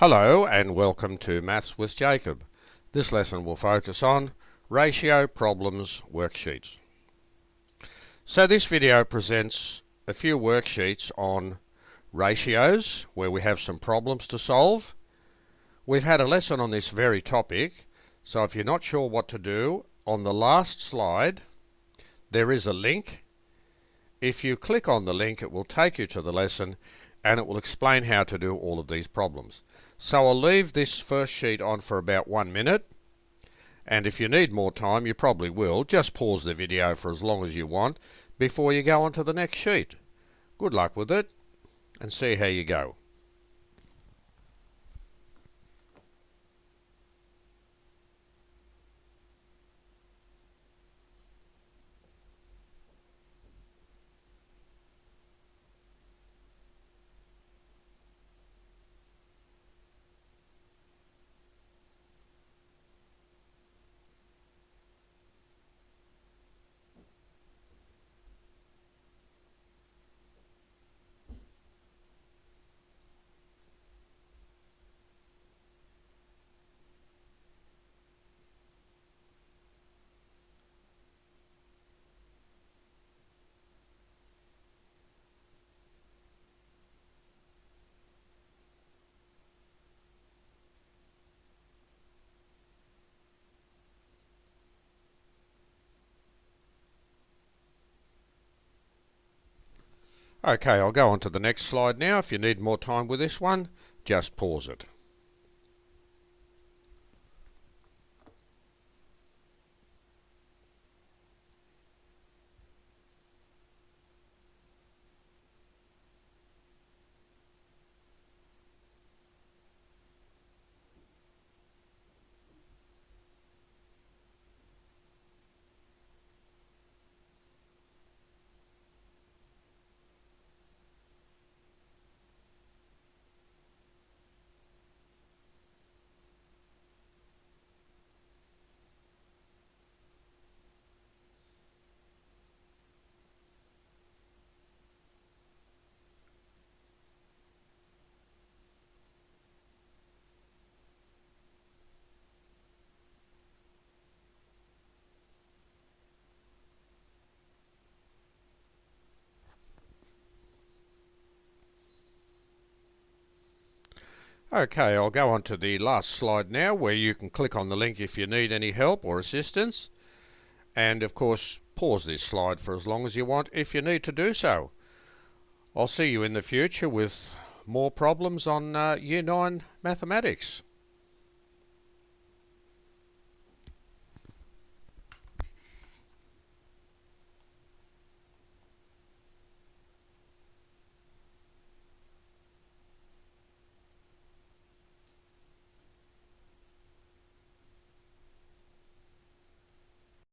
Hello and welcome to Maths with Jacob. This lesson will focus on ratio problems worksheets. So this video presents a few worksheets on ratios where we have some problems to solve. We've had a lesson on this very topic, so if you're not sure what to do, on the last slide there is a link. If you click on the link, it will take you to the lesson and it will explain how to do all of these problems. So I'll leave this first sheet on for about 1 minute, and if you need more time, you probably will. Just pause the video for as long as you want before you go on to the next sheet. Good luck with it and see how you go. Okay, I'll go on to the next slide now. If you need more time with this one, just pause it. Okay, I'll go on to the last slide now where you can click on the link if you need any help or assistance. And of course, pause this slide for as long as you want if you need to do so. I'll see you in the future with more problems on Year 9 mathematics.